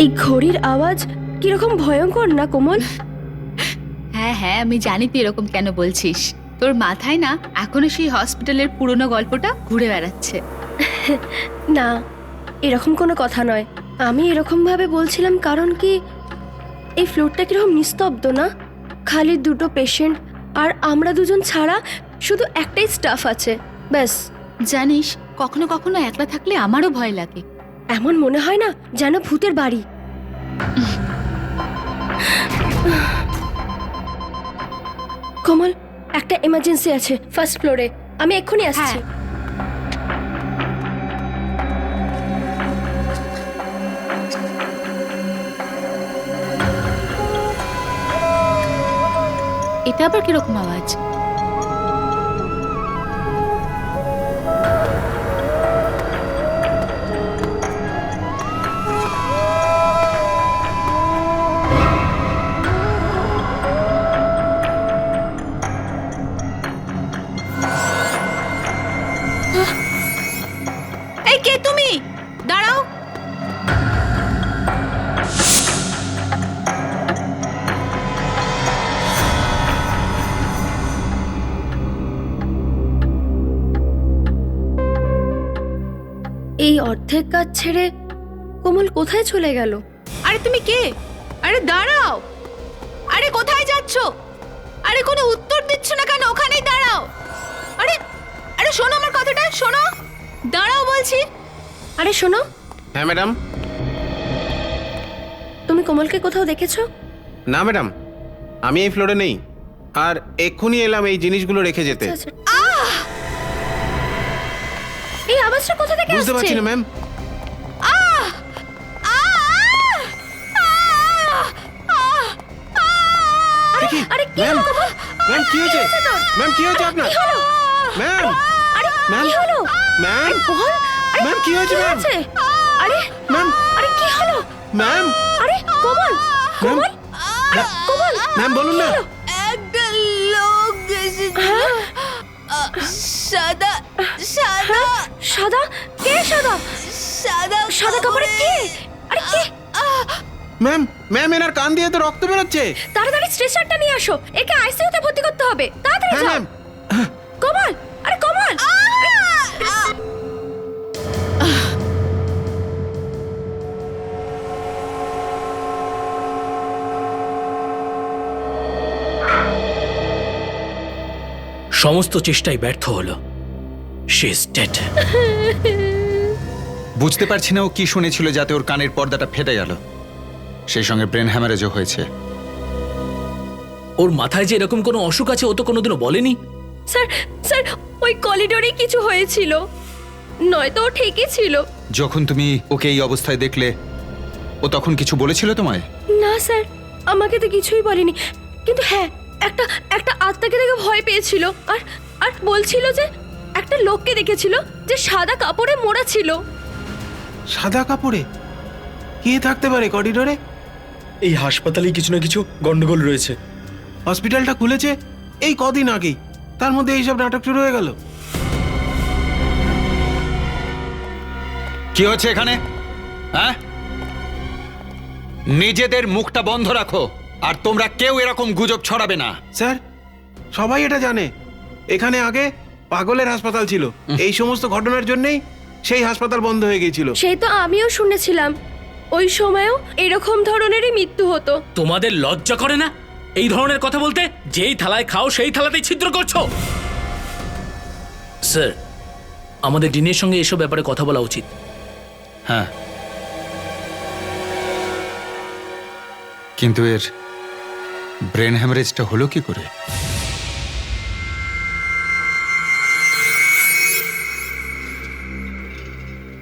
এই ঘড়ির আওয়াজ কিরকম ভয়ঙ্কর না কোমল? হ্যাঁ হ্যাঁ, আমি জানি তুই এরকম কেন বলছিস। তোর মাথায় না এখনো সেই হসপিটালের পুরনো গল্পটা ঘুরে বেড়াচ্ছে। না, এরকম কোনো কথা নয়। আমি এরকম ভাবে বলছিলাম কারণ কি এই ফ্লোরটা কিরকম নিস্তব্ধ না, খালি দুটো পেশেন্ট আর আমরা দুজন ছাড়া শুধু একটাই স্টাফ আছে, ব্যাস। জানিস, কখনো কখনো একলা থাকলে আমারও ভয় লাগে। এমন মনে হয় না যেন ভূতের বাড়ি। কমল, একটা এমার্জেন্সি আছে ফার্স্ট ফ্লোরে, আমি এক্ষুনি আসছি। এটা আবার কিরকম আওয়াজ? এই কে তুমি? দাঁড়াও। এই অর্ধেক কাজ ছেড়ে কোমল কোথায় চলে গেল? আরে তুমি কে? আরে দাঁড়াও। আরে কোথায় যাচ্ছ? আরে কোনো উত্তর দিচ্ছ না কেন? ওখানেই দাঁড়াও। আরে আরে শোনো আমার কথাটা, শোনো। দাঁড়াও বলছি। আরে শোনো। হ্যাঁ ম্যাডাম। তুমি কোমলকে কোথাও দেখেছো? না ম্যাডাম, আমি এই ফ্লোরে নেই, আর এক্ষুনি এলাম এই জিনিসগুলো রেখে যেতে। আচ্ছা, এই আওয়াজটা কোথা থেকে আসছে? বুঝতে পারছি না ম্যাম। আরে কি ম্যাম, হলো কোমল? ম্যাম কি হয়েছে? ম্যাম কি হয়েছে আপনার? কি হলো? ম্যাম, আরে ম্যাম, কি হলো? ম্যাম, বল। আরে ম্যাম কি হয়েছে ম্যাম? আরে ম্যাম, আরে কি হলো? ম্যাম, আরে কোমল, ম্যাম, কোমল, কোমল, ম্যাম বলুন না। একটা লোক এসেছিল। সাদা সাদা সাদা? কে সাদা? সাদা সাদা কাপড়ে কে? আরে কে? ম্যাম, ম্যাম এনার কান দিয়ে তো রক্ত বেরোচ্ছে। তাড়াতাড়ি স্ট্রেচারটা নিয়ে আসো, একে আইসিইউতে ভর্তি করতে হবে, তাড়াতাড়ি হ্যাঁ যাও। ম্যাম। কোমল, আরে কোমল। সমস্ত চেষ্টাই ব্যর্থ হলো। She is dead. বুঝতে পারছি না ও কি শুনেছিল যাতে ওর কানের পর্দাটা ফেটে গেল, সেই সঙ্গে ব্রেন হ্যামারেজও হয়েছে। ওর মাথায় যে এরকম কোনো অসুখ আছে ও তো কোনোদিনও বলেনি। স্যার, স্যার, ওই করিডোরে কিছু হয়েছিল, নয়তো ও ঠিকই ছিল। যখন তুমি ওকে এই অবস্থায় দেখলে ও তখন কিছু বলেছিল তোমায়? না স্যার, আমাকে তো কিছুই বলেনি, কিন্তু হ্যাঁ একটা একটা আত্মাকে দেখে ভয় পেয়েছিল, আর আর বলছিল যে একটা লোককে দেখেছিল যে সাদা কাপড়ে মোড়া ছিল। সাদা কাপড়ে কে থাকতে পারে করিডোরে? এই হাসপাতালে কিছু না কিছু গন্ডগোল রয়েছে। হসপিটালটা খুলেছে এই কদিন আগেই, তার মধ্যে এইসব নাটক শুরু হয়ে গেল। কি হচ্ছে এখানে? হ্যাঁ, নিজেদের মুখটা বন্ধ রাখো, আর তোমরা কেউ এরকম গুজব ছড়াবে না। স্যার, সবাই এটা জানে এখানে আগে পাগলের হাসপাতাল ছিল। এই সমস্ত ঘটনার জন্যই সেই হাসপাতাল বন্ধ হয়ে গিয়েছিল। সেই তো আমিও শুনেছিলাম, ওই সময়ও এরকম ধরনেরই মৃত্যু হতো। তোমাদের লজ্জা করে না এই ধরনের কথা বলতে? যেই থালায় খাও সেই থালাতেই ছিদ্র করছো। স্যার, আমাদের ডিনের সঙ্গে এসব ব্যাপারে কথা বলা উচিত। হ্যাঁ, কিন্তু এর ব্রেন হ্যামারেজটা হলো কি করে?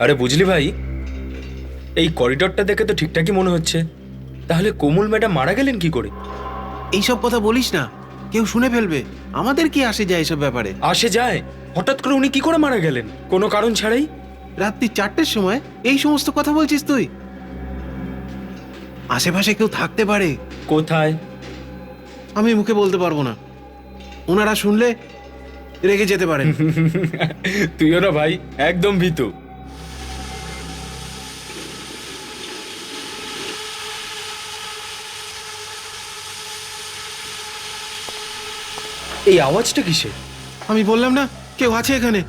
আরে বুঝলি ভাই, এই করিডোরটা দেখে তো ঠিকঠাকই মনে হচ্ছে, তাহলে কোমল ম্যাডাম মারা গেলেন কি করে? এইসব কথা বলিস না, কেউ শুনে ফেলবে। আমাদের কি আসে যায় এসব ব্যাপারে? আসে যায়? হঠাৎ করে উনি কি করে মারা গেলেন কোনো কারণ ছাড়াই? রাত্রি 4টের সময় এই সমস্ত কথা বলছিস তুই? আশেপাশে কেউ থাকতে পারে। কোথায়? আমি মুখে বলতে পারবো না, ওনারা শুনলে রেগে যেতে পারেন। তুইও না ভাই, একদম ভীতু। এই আওয়াজটা কিসের? আমি বললাম না কেউ আছে এখানে।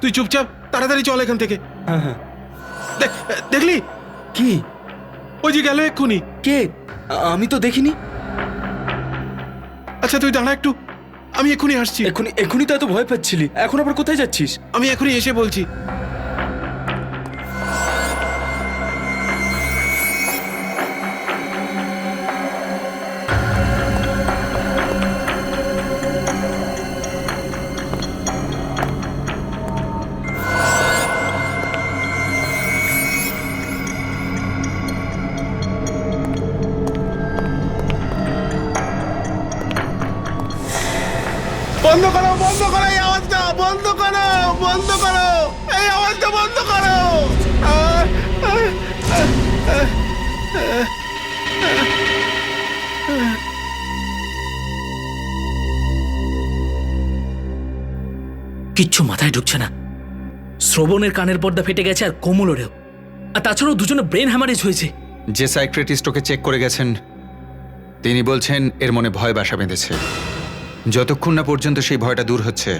তুই চুপচাপ তাড়াতাড়ি চল এখান থেকে। হ্যাঁ হ্যাঁ। দেখলি? কি? ওই যে গেল এক্ষুনি। কে? আমি তো দেখিনি। আচ্ছা তুই দাঁড়া একটু, আমি এক্ষুনি আসছি। এখনই তো এত ভয় পাচ্ছিলি, এখন আবার কোথায় যাচ্ছিস? আমি এখনই এসে বলছি। বন্ধ করো, বন্ধ করো এই আওয়াজটা, বন্ধ করো, বন্ধ করো এই আওয়াজটা, বন্ধ করো। কিচ্ছু মাথায় ঢুকছে না। শ্রবণের কানের পর্দা ফেটে গেছে, আর কোমলেরও। আর তাছাড়াও দুজনে ব্রেন হ্যামারেজ হয়েছে। যে সাইক্রেটিস্ট ওকে চেক করে গেছেন তিনি বলছেন এর মনে ভয় বাসা বেঁধেছে। যতক্ষণ না পর্যন্ত সেই ভয়টা দূর হচ্ছে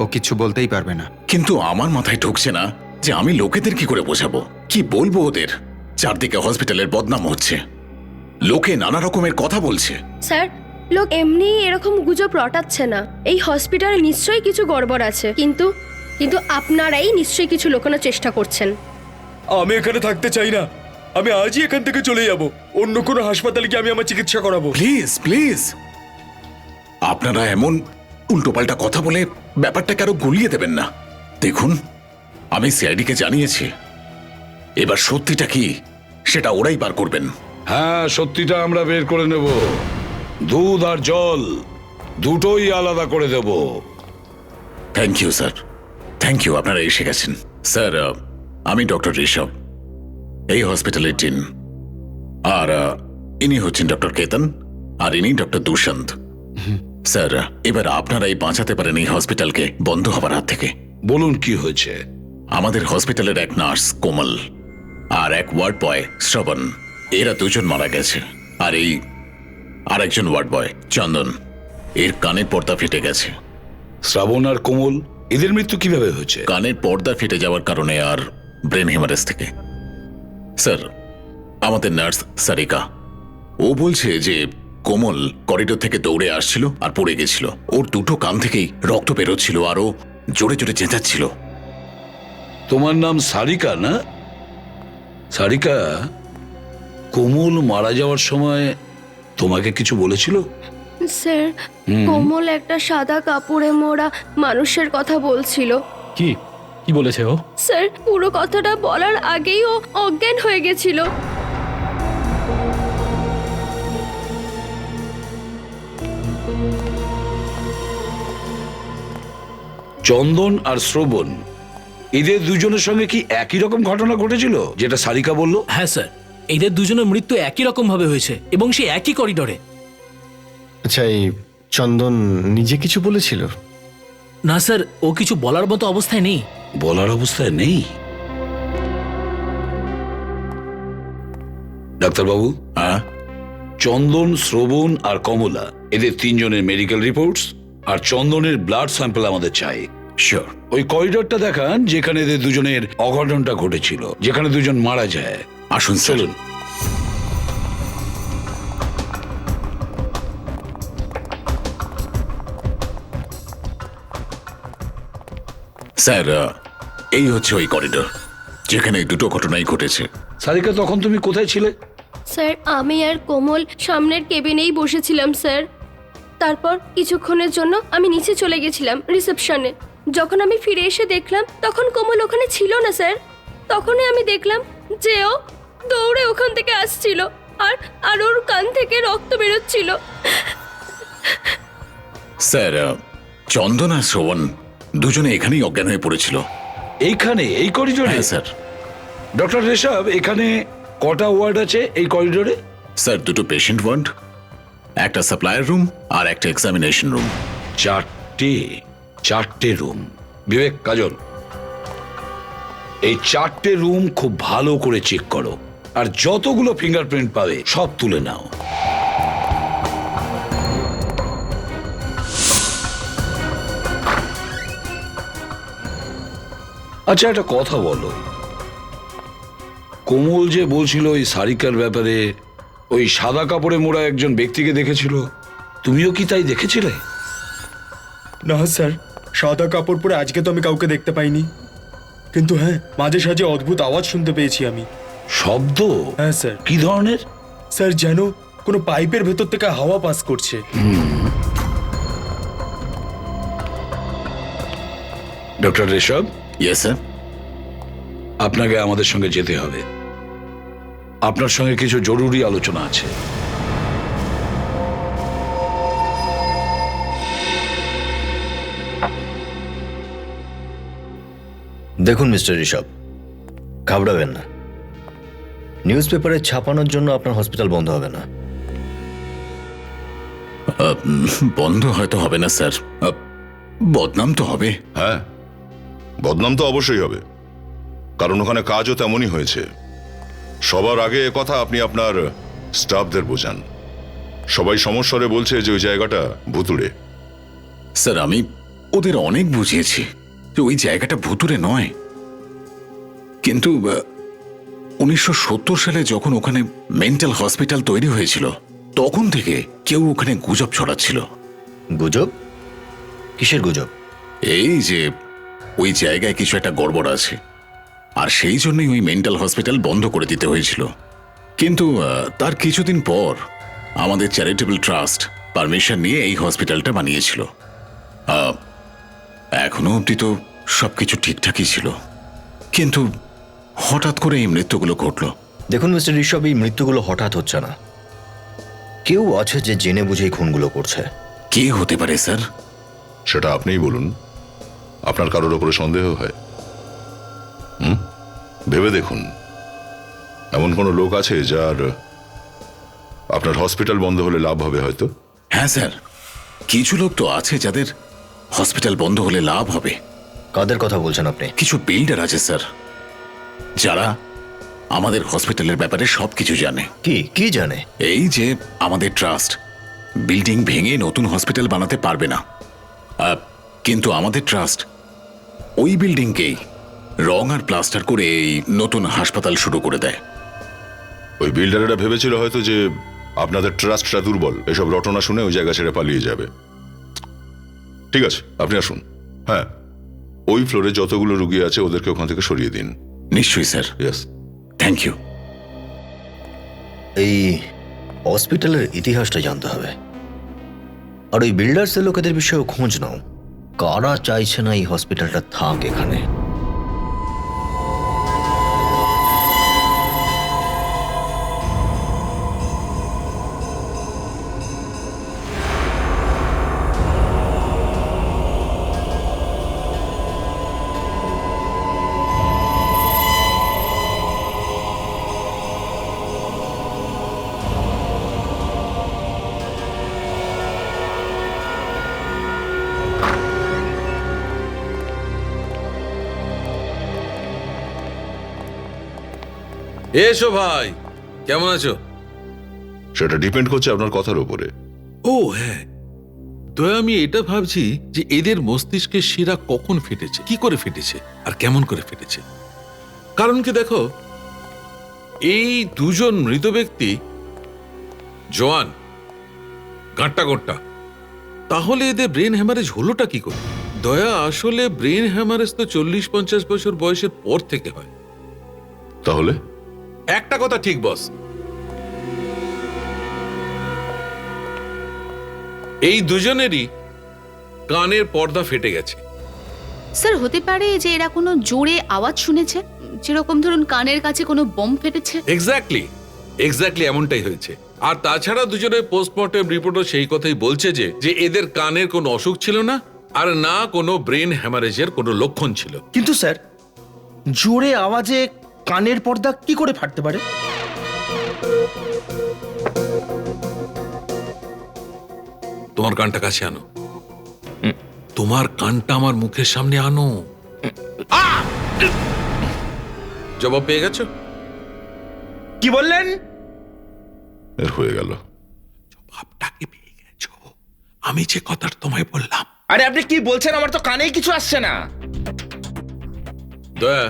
ও কিচ্ছু বলতেই পারবে না। কিন্তু আমার মাথায় ঢুকছে না যে আমি লোকেদের কি করে বোঝাবো, কি বলবো ওদের। চারদিকে হসপিটালের বদনাম হচ্ছে, লোকে নানা রকমের কথা বলছে। স্যার, লোক এমনি এরকম গুজব রটাচ্ছে না। এই হসপিটালে নিশ্চয়ই কিছু গড়বড় আছে, কিন্তু কিন্তু আপনারাই নিশ্চয়ই কিছু লুকানোর চেষ্টা করছেন। আমি এখানে থাকতে চাই না। আমি আজই এখান থেকে চলে যাব, অন্য কোনো হাসপাতালে গিয়ে আমি আমার চিকিৎসা করাবো। প্লিজ প্লিজ, আপনারা এমন উল্টোপাল্টা কথা বলে ব্যাপারটাকে আরো গুলিয়ে দেবেন না। দেখুন, আমি সিআইডিকে জানিয়েছি, এবার সত্যিটা কি সেটা ওরাই বার করবেন। হ্যাঁ, সত্যিটা আমরা বের করে নেব। দুধ আর জল দুটোই আলাদা করে দেব। Thank you sir, thank you, আপনারা এসে গেছেন। স্যার, আমি ডক্টর ঋষভ, এই হসপিটালের ডিন। আর ইনি হচ্ছেন ডক্টর কেতন, আর ইনি ডক্টর দুষ্যন্ত। স্যার, এবার আপনারাই বাঁচাতে পারেন এই হসপিটালকে বন্ধ হবার হাত থেকে। বলুন কি হয়েছে? আমাদের হসপিটালের এক নার্স কোমল আর এক ওয়ার্ড বয় শ্রবণ, এরা দুজন মারা গেছে। আর এই আরেকজন ওয়ার্ড বয় চন্দন, এর কানের পর্দা ফেটে গেছে। শ্রাবণ আর কোমল, এদের মৃত্যু কিভাবে হয়েছে? কানের পর্দা ফেটে যাওয়ার কারণে আর ব্রেন হেমারেজ থেকে। স্যার, আমাদের নার্স সারিকা, ও বলছে যে কোমল করিডোর থেকে দৌড়ে আসছিল আর পড়ে গেছিল। ওর দুটো কান থেকেই রক্ত বেরোচ্ছিল আর ও জোরে জোরে চেঁচাচ্ছিল। তোমার নাম সারিকা না? সারিকা, কোমল মারা যাওয়ার সময় তোমাকে কিছু বলেছিল? স্যার, কোমল একটা সাদা কাপড়ে মোড়া মানুষের কথা বলছিল। কি কি বলেছে ও? স্যার, পুরো কথাটা বলার আগেই ও অজ্ঞান হয়ে গেছিল। চন্দন আর শ্রবণ, এদের দুজনের সঙ্গে কি একই রকম ঘটনা ঘটেছিল যেটা সারিকা বলল? হ্যাঁ স্যার, এদের দুজনের মৃত্যু একই রকম ভাবে হয়েছে এবং সেই একই করিডোরে। আচ্ছা, এই চন্দন নিজে কিছু বলেছিল? না স্যার, ও কিছু বলার মতো অবস্থায় নেই। বলার অবস্থায় নেই? ডাক্তারবাবু, চন্দন, শ্রবণ আর কমলা, এদের তিনজনের মেডিকেল রিপোর্টস আর চন্দনের ব্লাড স্যাম্পল আমাদের চাই। শিওর। ওই করিডোরটা দেখান যেখানে এদের দুজনের অঘটনটা ঘটেছিল, যেখানে দুজন মারা যায়। আসুন চলুন। স্যার, এই হচ্ছে ওই করিডোর যেখানে এই দুটো ঘটনাই ঘটেছে। সারিকা, তখন তুমি কোথায় ছিলে? স্যার, আমি আর কোমল সামনের কেবিনেই বসেছিলাম স্যার। তারপর কিছুক্ষণের জন্য আমি নিচে চলে গেছিলাম রিসেপশনে। যখন আমি ফিরে এসে দেখলাম তখন কোমল ওখানে ছিল না স্যার। তখনই আমি দেখলাম যে ও দৌড়ে ওখান থেকে আসছিল আর আর ওর কান থেকে রক্ত বেরোচ্ছিল। স্যার, চন্দন আর শ্রবণ দুজনে এখানেই অজ্ঞান হয়ে পড়েছিল। এইখানে, এই করিডোরে? হ্যাঁ স্যার। ডক্টর ঋষভ, এখানে কটা ওয়ার্ড আছে এই করিডোরে? স্যার, দুটো পেশেন্ট ওয়ার্ড, একটা সাপ্লায়ার রুম আর একটা এক্সামিনেশন রুম। চারটে রুম। বিবেক, কাজল, এই চারটে রুম খুব ভালো করে চেক করো আর যতগুলো ফিঙ্গারপ্রিন্ট পাবে সব তুলে নাও। আচ্ছা একটা কথা বলো, কোমল যে বলছিল ওই সারিকার ব্যাপারে ওই সাদা কাপড়ে মোড়া একজন ব্যক্তিকে দেখেছিল, তুমিও কি তাই দেখেছিলে? না স্যার, সাদা কাপড় পরে আজকে তো আমি কাউকে দেখতে পাইনি, কিন্তু হ্যাঁ মাঝে সাঝে অদ্ভুত আওয়াজ শুনতে পেয়েছি আমি। শব্দ? হ্যাঁ স্যার। কি ধরনের? স্যার যেন কোনো পাইপের ভেতর থেকে হাওয়া পাস করছে। Doctor Rishabh, yes sir. আপনাকে আমাদের সঙ্গে যেতে হবে, আপনার সঙ্গে কিছু জরুরি আলোচনা আছে। দেখুন মিস্টার ঋষভ, ঘাবড়াবেন না। নিউজ পেপারে ছাপানোর জন্য আপনার হসপিটাল বন্ধ হবে না। বন্ধ হয়তো হবে না স্যার, বদনাম তো হবে। হ্যাঁ, বদনাম তো অবশ্যই হবে, কারণ ওখানে কাজও তেমনই হয়েছে। সবার আগে কথা আপনি আপনার স্টাফদের বোঝান। সবাই সমস্বরে বলছে যে ওই জায়গাটা ভুতুড়ে। স্যার আমি ওদের অনেক বুঝিয়েছি যে ওই জায়গাটা ভুতুড়ে নয়, কিন্তু 1970 সালে যখন ওখানে মেন্টাল হসপিটাল তৈরি হয়েছিল তখন থেকে কেউ ওখানে গুজব ছড়াচ্ছিল। গুজব? কিসের গুজব? এই যে ওই জায়গায় কিছু একটা গড়বড় আছে, আর সেই জন্যই ওই মেন্টাল হসপিটাল বন্ধ করে দিতে হয়েছিল। কিন্তু তার কিছুদিন পর আমাদের চ্যারিটেবল ট্রাস্ট পারমিশন নিয়ে এই হসপিটালটা বানিয়েছিল। এখনো অবধি তো সবকিছু ঠিকঠাকই ছিল, কিন্তু হঠাৎ করে এই মৃত্যুগুলো ঘটল। দেখুন মিস্টার ঋষভ, এই মৃত্যুগুলো হঠাৎ হচ্ছে না। কেউ আছে যে জেনে বুঝে এই খুনগুলো করছে। কে হতে পারে স্যার? সেটা আপনিই বলুন। আপনার কারোর ওপরে সন্দেহ হয়? ভেবে দেখুন, এমন কোনো লোক আছে যার আপনার হসপিটাল বন্ধ হলে লাভ হবে হয়তো? হ্যাঁ স্যার, কিছু লোক তো আছে যাদের হসপিটাল বন্ধ হলে লাভ হবে। কাদের কথা বলছেন আপনি? কিছু বিল্ডার আছে স্যার, যারা আমাদের হসপিটালের ব্যাপারে সবকিছু জানে। কি জানে? এই যে আমাদের ট্রাস্ট বিল্ডিং ভেঙে নতুন হসপিটাল বানাতে পারবে না, কিন্তু আমাদের ট্রাস্ট ওই বিল্ডিংকেই রং আর প্লাস্টার করে এই নতুন হাসপাতাল শুরু করে দেয়। ওই বিল্ডারেরা ভেবেছিল হয়তো যে আপনাদের ট্রাস্টটা দুর্বল, এসব রটনা শুনে ওই জায়গা ছেড়ে পালিয়ে যাবে। ঠিক আছে, আপনি আসুন। হ্যাঁ, ওই ফ্লোরে যতগুলো রুগী আছে ওদেরকে ওখান থেকে সরিয়ে দিন। নিশ্চয়ই স্যার। Yes, thank you. এই হসপিটালের ইতিহাসটা জানতে হবে, আর ওই বিল্ডার্সের লোকেদের বিষয়েও খোঁজ নাও। কারা চাইছে না এই হসপিটালটা থাক এখানে। এসো ভাই, কেমন আছো? সেটা ডিপেন্ড করছে আপনার কথার উপরে। ও হ্যাঁ, তো আমি এটা ভাবছি যে এদের মস্তিষ্কের শিরা কখন ফেটেছে, কি করে ফেটেছে আর কেমন করে ফেটেছে। কারণ কি দেখো, এই দুজন মৃত ব্যক্তি জোয়ান, গাঁট্টা গোট্টা, তাহলে এদের ব্রেন হ্যামারেজ হলোটা কি করে? দয়া, আসলে ব্রেন হ্যামারেজ তো 40-50 বছর বয়সের পর থেকে হয়। তাহলে একটা কথা ঠিক বস, এই দুজনেরই কানের পর্দা ফেটে গেছে। স্যার হতে পারে যে এরা কোনো জোরে আওয়াজ শুনেছে, যেরকম ধরুন কানের কাছে কোনো বম ফেটেছে। এক্স্যাক্টলি এমনটাই হয়েছে। আর তাছাড়া দুজনের পোস্টমর্টেম রিপোর্টও সেই কথাই বলছে যে এদের কানের কোনো অসুখ ছিল না, আর না কোনো ব্রেন হ্যামারেজের কোনো লক্ষণ ছিল। কিন্তু স্যার, জোরে আওয়াজে কানের পর্দা কি করে ফাটতে পারে? তোমার কানটা কাছে আনো, তোমার কানটা আমার মুখের সামনে আনো। জবাব পেয়ে গেছো? কি বললেন? এর হয়ে গেল। জবাবটাকে পেয়ে গেছো? আমি যে কথাটা তোমায় বললাম। আরে আপনি কি বলছেন? আমার তো কানেই কিছু আসছে না। দয়া,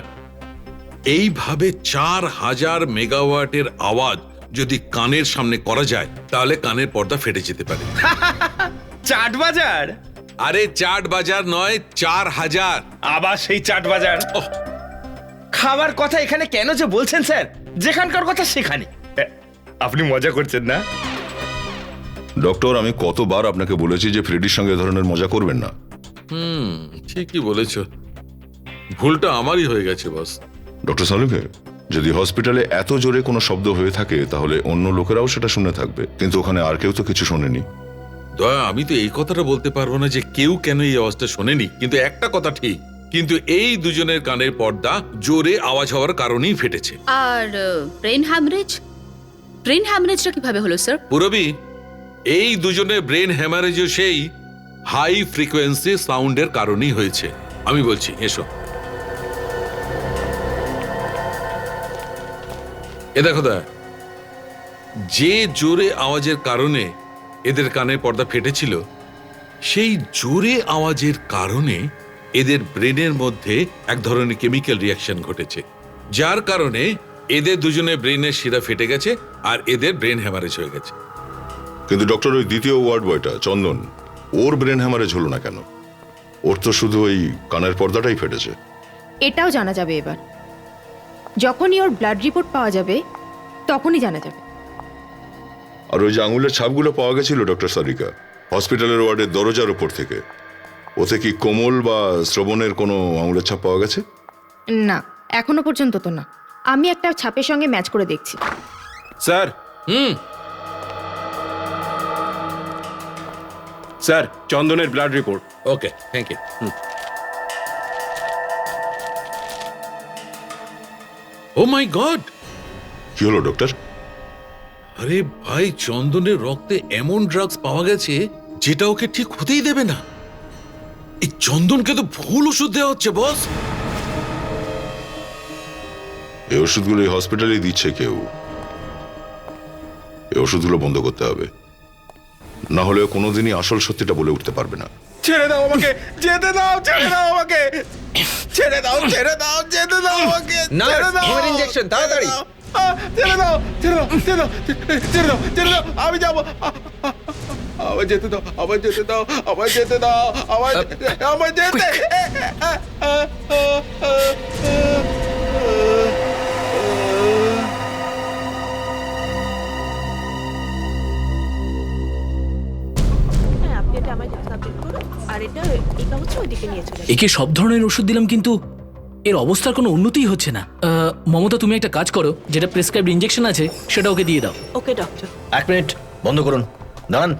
এইভাবে 4000 মেগাওয়াটের আওয়াজ যদি কানের সামনে করা যায় তাহলে কানের পর্দা ফেটে যেতে পারে। চাট বাজার, আরে চাট বাজার নয়, 4000। আবার সেই চাট বাজার। খাবার কথা এখানে কেন যে বলছেন স্যার, যেখানকার কথা সেখানে। আপনি মজা করছেন না? ডক্টর, আমি কতবার আপনাকে বলেছি যে ফ্রেডির সঙ্গে এ ধরনের মজা করবেন না। ঠিকই বলেছ, ভুলটা আমারই হয়ে গেছে বস। ডক্টর সালিমকে, যদি হসপিটালে এত জোরে কোনো শব্দ হয়ে থাকে তাহলে অন্য লোকেরাও সেটা শুনে থাকবে, কিন্তু ওখানে আর কেউ তো কিছু শোনেনি। দয়া, আমি তো এই কথাটা বলতে পারবো না যে কেউ কেন এই আওয়াজটা শোনেনি, কিন্তু একটা কথা ঠিক, কিন্তু এই দুজনের কানের পর্দা জোরে আওয়াজ হওয়ার কারণেই ফেটেছে। আর ব্রেন হ্যামারেজ, ব্রেন হ্যামারেজটা কিভাবে হলো স্যার? পুরবি, এই দুজনের ব্রেন হ্যামারেজও সেই হাই ফ্রিকোয়েন্সি সাউন্ডের কারণেই হয়েছে। আমি বলছি, এসো। এ দেখো দা, যে জোরে আওয়াজের কারণে এদের কানের পর্দা ফেটেছিল, সেই জোরে আওয়াজের কারণে এদের ব্রেনের মধ্যে এক ধরনের কেমিক্যাল রিয়াকশন ঘটেছে, যার কারণে এদের দুজনের ব্রেনের শিরা ফেটে গেছে আর এদের ব্রেন হ্যামারেজ হয়ে গেছে। কিন্তু ডক্টর, ওই দ্বিতীয় ওয়ার্ড বয়টা চন্দন, ওর ব্রেন হ্যামারেজ হলো না কেন? ওর তো শুধু ওই কানের পর্দাটাই ফেটেছে। এটাও জানা যাবে এবার, যখনই ওর ব্লাড রিপোর্ট পাওয়া যাবে তখনই জানা যাবে। আর ওই যে আঙুলের ছাপগুলো পাওয়া গেছিল ডক্টর সারিকা হসপিটালের ওয়ার্ডের দরজার উপর থেকে, ওতে কি কোমল বা শ্রবণের কোনো আঙুলের ছাপ পাওয়া গেছে? না, এখনো পর্যন্ত তো না। আমি একটা ছাপের সঙ্গে ম্যাচ করে দেখছি। স্যার, স্যার, চন্দনের blood report. Okay, thank you. Oh my God! কি হলো ডক্টর? আরে ভাই, চন্দনের রক্তে এমন ড্রাগস পাওয়া গেছে যেটা ওকে ঠিক হতেই দেবে না। এই চন্দনকে তো ভুল ওষুধ দেওয়া হচ্ছে বস। এই ওষুধগুলো এই হসপিটালে দিচ্ছে কেউ। এই ওষুধগুলো বন্ধ করতে হবে, না হলে ও কোনোদিনই আসল সত্যিটা বলে উঠতে পারবে না। ছেড়ে দাও আমাকে, যেতে দাও, ছেড়ে দাও আমাকে, ছেড়ে দাও, ছেড়ে দাও, যেতে দাও আমাকে, ছেড়ে দাও। ইনজেকশন তাড়াতাড়ি, ছেড়ে দাও, ছেড়ে দাও, ছেড়ে দাও, ছেড়ে দাও, ছেড়ে দাও, আমি যাবো। আমার যেতে দাও, আমার যেতে দাও, আমার যেতে দাও, আমার যেতে। একে সব ধরনের ওষুধ দিলাম কিন্তু এর অবস্থার কোনো উন্নতিই হচ্ছে না। মমতা, তুমি একটা কাজ করো, যেটা প্রেসক্রাইবড ইনজেকশন আছে সেটা ওকে দিয়ে দাও। ওকে ডক্টর। 1 মিনিট বন্ধ করুন, দাঁড়ান।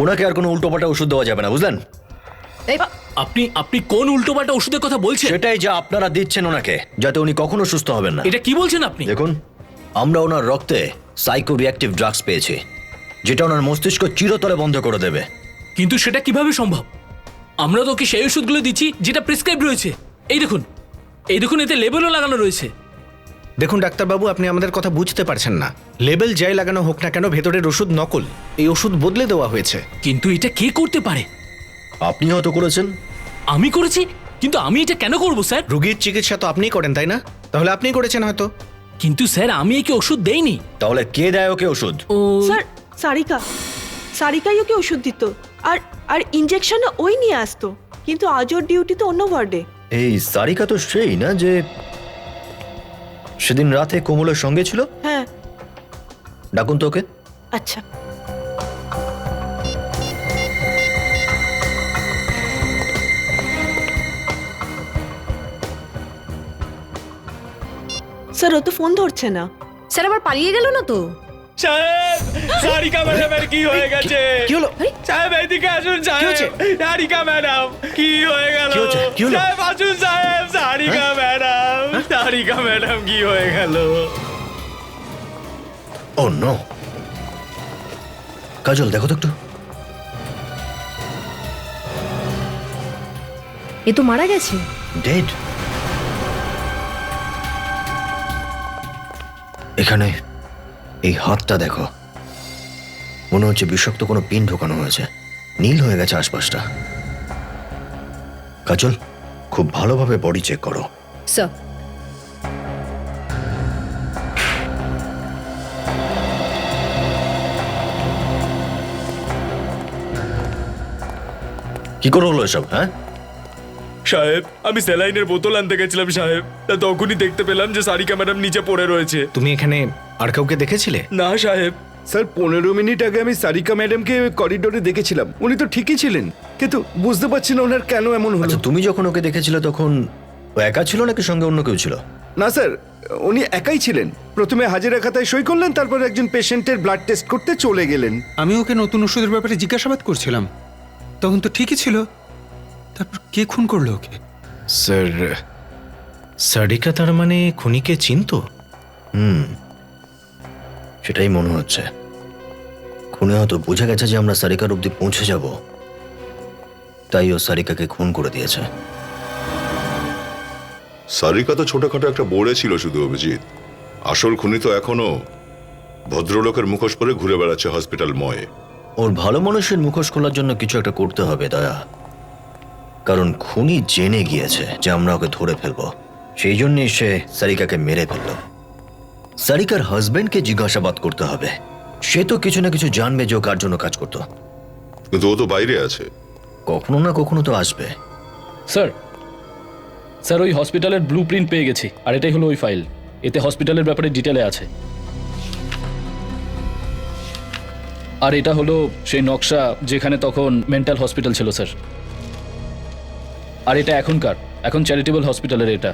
ওনাকে আর কোনো উল্টোপাল্টা ওষুধ দেওয়া যাবে না, বুঝলেন? আপনি কোন উল্টোপাল্টা ওষুধের কথা বলছেন? সেটাই যা আপনারা দিচ্ছেন ওনাকে, যাতে উনি কখনো সুস্থ হবেন না। এটা কি বলছেন আপনি? দেখুন, আমরা ওনার রক্তে সাইকো রিঅ্যাক্টিভ ড্রাগস পেয়েছি, যেটা ওনার মস্তিষ্ক চিরতরে বন্ধ করে দেবে। কিন্তু সেটা কিভাবে সম্ভব? আমরা তো ওকে সেই ওষুধগুলো দিচ্ছি যেটা প্রেসক্রাইব রয়েছে। এই দেখুন, এতে লেবেলও লাগানো রয়েছে। দেখুন ডাক্তারবাবু, আপনি আমাদের কথা বুঝতে পারছেন না। লেবেল যাই লাগানো হোক না কেন, ভেতরের ওষুধ নকল। এই ওষুধ বদলে দেওয়া হয়েছে। কিন্তু এটা কে করতে পারে? আপনি হয়তো করেছেন। আমি করেছি? কিন্তু আমি এটা কেন করব স্যার? রোগীর চিকিৎসা তো আপনিই করেন, তাই না? তাহলে আপনিই করেছেন হয়তো। কিন্তু স্যার, আমি একে ওষুধ দেইনি। তাহলে কে দেয় ওকে ওষুধ? ও স্যার, সারিকাই ওকে ওষুধ দিত, আর আর ইনজেকশনও ওই নিয়ে আসতো। কিন্তু আজ ওর ডিউটি তো অন্য ওয়ার্ডে। এই সারিকা তো সেই না যে সেদিন রাতে কোমলের সঙ্গে ছিল? হ্যাঁ। ডাকুন তো ওকে। আচ্ছা। স্যার, ও তো ফোন ধরছে না। স্যার আবার পালিয়ে গেল না তো? সাহেব, সারিকা ম্যাডামের কি হয়ে গেছে? কি হলো? সাহেব এদিকে আসুন সাহেব। সারিকা ম্যাডাম কি হয়ে গেল? সাহেব আসুন সাহেব, সারিকা ম্যাডাম, সারিকা ম্যাডাম কি হয়ে গেল? ও নো। কাজল, দেখো তো একটু। এ তো মারা গেছে। ডেড। এখানে এই হাতটা দেখো, মনে হচ্ছে বিষাক্ত কোনো পিন ঢোকানো হয়েছে। নীল হয়ে গেছে আশপাশটা। কাজল, খুব ভালোভাবে বডি চেক করো। স্যার, কি করে হলো এসব, হ্যাঁ? সাহেব, আমি স্যালাইনের বোতল আনতে গেছিলাম সাহেব, তা তখনই দেখতে পেলাম যে সারিকা ম্যাডাম নিচে পড়ে রয়েছে। তুমি এখানে আর কাউকে দেখেছিলে? না সাহেব। স্যার 15 মিনিট আগে আমি সারিকা ম্যাডামকে করিডোরে দেখেছিলাম, উনি তো ঠিকই ছিলেন, কিন্তু বুঝতে পারছি না ওনার কেন এমন হলো। আচ্ছা, তুমি যখন ওকে দেখেছিলে তখন ও একা ছিল নাকি সঙ্গে অন্য কেউ ছিল? না স্যার, উনি একাই ছিলেন। প্রথমে হাজিরা খাতায় সই করলেন, তারপর একজন পেশেন্টের ব্লাড টেস্ট করতে চলে গেলেন। আমি ওকে নতুন ওষুধের ব্যাপারে জিজ্ঞাসাবাদ করছিলাম, তখন তো ঠিকই ছিল। তারপর কে খুন করলো ওকে? স্যার, সারিকা তার মানে খুনিকে চিনতো? সেটাই মনে হচ্ছে। খুনে হয়তো বুঝে গেছে যে আমরা সারিকার অবধি পৌঁছে যাব, তাই ও সারিকাকে খুন করে দিয়েছে। সারিকা তো ছোটখাটো একটা বোড়ে ছিল শুধু, অভিজিৎ। আসল খুনি তো এখনো ভদ্রলোকের মুখোশ পরে ঘুরে বেড়াচ্ছে হসপিটাল ময়ে। ওর ভালো মানুষের মুখোশ খোলার জন্য কিছু একটা করতে হবে দয়া, কারণ খুনি জেনে গিয়েছে যে আমরা ওকে ধরে ফেলবো, সেই জন্যই সে সারিকাকে মেরে ফেললো। সারিকার হাজবেন্ডকে জিজ্ঞাসাবাদ করতে হবে, সে তো কিছু না কিছু জানবে যে ও কার জন্য কাজ করতো। কিন্তু ও তো বাইরে আছে। কখনো না কখনো তো আসবে। স্যার, স্যার ওই হসপিটালের ব্লু প্রিন্ট পেয়ে গেছি, আর এটাই হলো ওই ফাইল। এতে হসপিটালের ব্যাপারে ডিটেলে আছে। আর এটা হলো সেই নকশা যেখানে তখন মেন্টাল হসপিটাল ছিল স্যার। আর এটা এখন চ্যারিটেবল হসপিটালের এটা।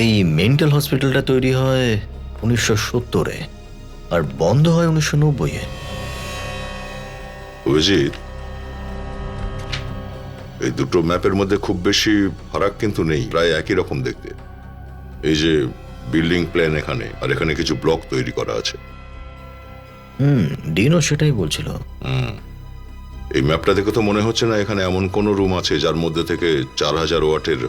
এই মেন্টাল হসপিটালটা তৈরি হয় 1970-এ আর বন্ধ হয় 1990-এ। অভিজিৎ, এই দুটো ম্যাপের মধ্যে খুব বেশি ফারাক কিন্তু নেই, প্রায় একই রকম দেখতে। এই যে বিল্ডিং প্ল্যান এখানে, আর এখানে কিছু ব্লক তৈরি করা আছে। ডিনও সেটাই বলছিল। এই ম্যাপটা দেখে তো মনে হচ্ছে না এখানে এমন কোন রুম আছে যার মধ্যে থেকে 4000 ওয়াটের